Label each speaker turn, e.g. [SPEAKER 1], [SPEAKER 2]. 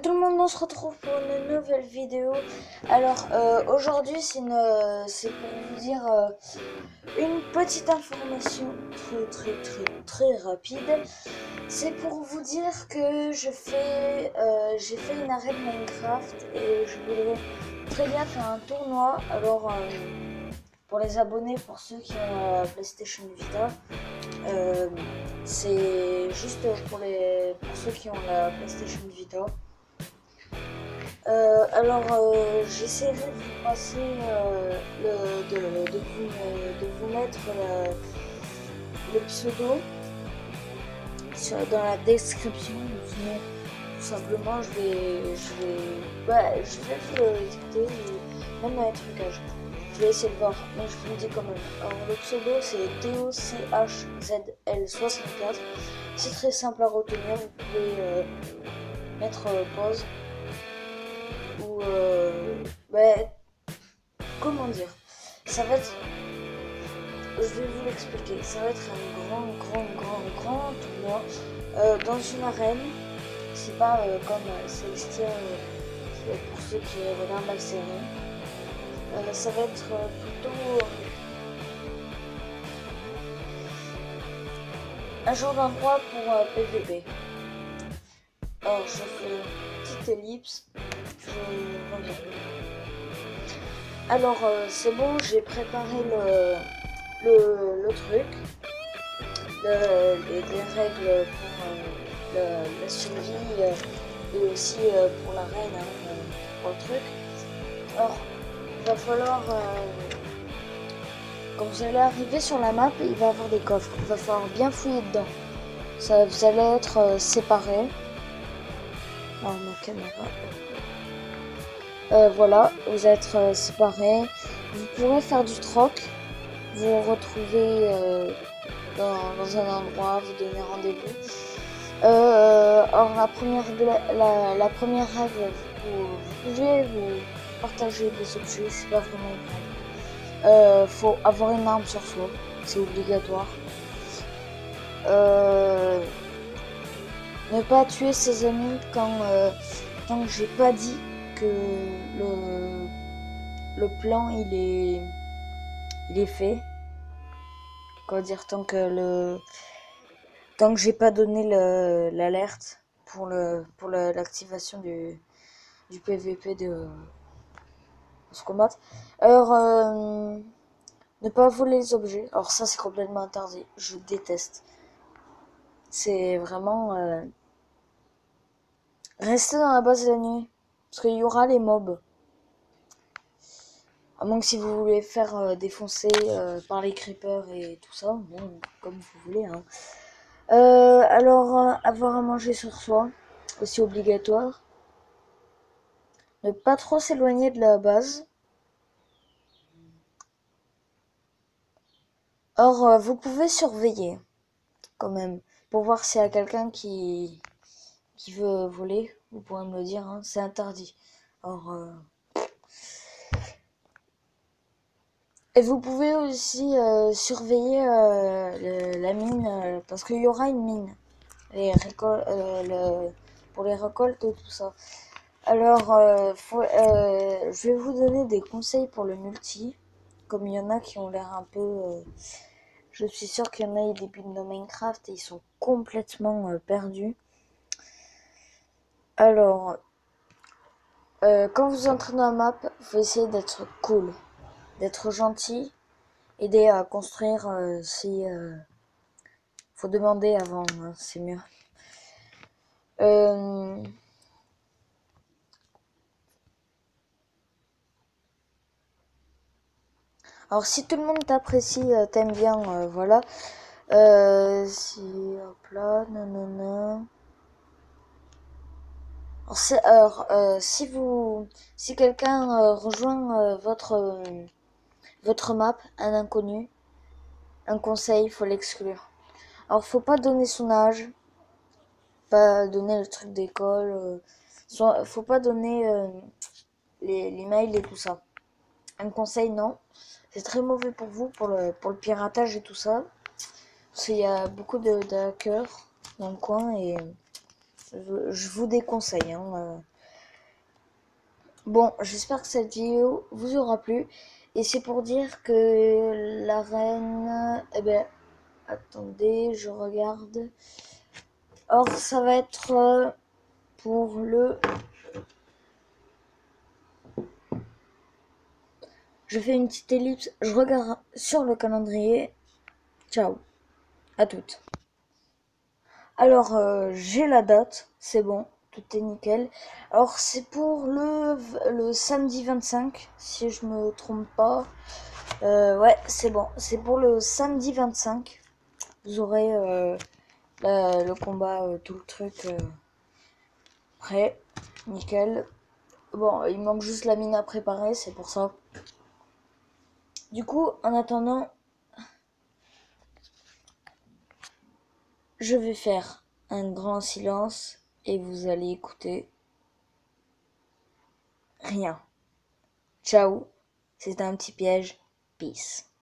[SPEAKER 1] Tout le monde, on se retrouve pour une nouvelle vidéo. Alors aujourd'hui c'est pour vous dire une petite information très rapide. C'est pour vous dire que j'ai fait une arène Minecraft et je voudrais très bien faire un tournoi. Alors pour les abonnés, pour ceux qui ont la PlayStation Vita, c'est juste pour ceux qui ont la PlayStation Vita. J'essaierai de vous passer de vous mettre le pseudo dans la description. Sinon, tout simplement, je vais vous le dicter, même dans les trucages. Je vais essayer de voir, mais je vous le dis quand même. Alors, le pseudo, c'est TOCHZL64. C'est très simple à retenir. Vous pouvez mettre pause. Ou comment dire, ça va être, je vais vous l'expliquer, ça va être un grand tournoi dans une arène. C'est pas comme Celestia pour ceux qui regardent la série. Ça va être plutôt un genre d'endroit pour PVP. Alors je fais une petite ellipse. Je reviens. Alors c'est bon, j'ai préparé le truc, les règles pour la survie et aussi pour l'arène, pour le truc. Alors il va falloir, quand vous allez arriver sur la map, il va y avoir des coffres, il va falloir bien fouiller dedans. Ça, vous allez être séparés. Alors ma caméra. Voilà, vous êtes séparés. Vous pourrez faire du troc. Vous vous retrouvez dans un endroit, vous donnez rendez-vous. Alors la première règle, vous pouvez vous partager des objets, c'est pas vraiment grave. Faut avoir une arme sur soi, c'est obligatoire. Ne pas tuer ses amis tant que j'ai pas dit que le plan il est fait. Comment dire, tant que j'ai pas donné l'alerte pour l'activation du PVP de ce combat. Alors ne pas voler les objets. Alors ça c'est complètement interdit. Je déteste. C'est vraiment rester dans la base la nuit. Parce qu'il y aura les mobs. À moins que si vous voulez faire défoncer par les creepers et tout ça, bon, comme vous voulez. Hein. Avoir à manger sur soi, aussi obligatoire. Ne pas trop s'éloigner de la base. Or, vous pouvez surveiller, quand même, pour voir s'il y a quelqu'un qui veut voler. Vous pourrez me le dire, hein, c'est interdit. Or, et vous pouvez aussi surveiller la mine, parce qu'il y aura une mine pour les récoltes et tout ça. Alors, je vais vous donner des conseils pour le multi, comme il y en a qui ont l'air un peu... je suis sûr qu'il y en a qui débutent dans Minecraft et ils sont complètement perdus. Alors, quand vous entrez dans la map, vous essayez d'être cool, d'être gentil, aider à construire si... faut demander avant, hein, c'est mieux. Alors si tout le monde t'apprécie, t'aime bien, voilà. Si, hop là, nanana. Alors, si quelqu'un rejoint votre map, un inconnu, un conseil, faut l'exclure. Alors faut pas donner son âge, pas donner le truc d'école, faut pas donner les mails et tout ça. Un conseil, non. C'est très mauvais pour vous, pour le piratage et tout ça. Parce qu'il y a beaucoup de hackers dans le coin et je vous déconseille. Hein, Bon, j'espère que cette vidéo vous aura plu. Et c'est pour dire que la reine... Eh ben, attendez, je regarde. Or, ça va être pour le... Je fais une petite ellipse, je regarde sur le calendrier. Ciao, à toutes. Alors, j'ai la date, c'est bon, tout est nickel. Alors, c'est pour le samedi 25, si je me trompe pas. Ouais, c'est bon, c'est pour le samedi 25. Vous aurez le combat, tout le truc prêt, nickel. Bon, il manque juste la mine à préparer, c'est pour ça. Du coup, en attendant, je vais faire un grand silence et vous allez écouter rien. Ciao, c'est un petit piège. Peace.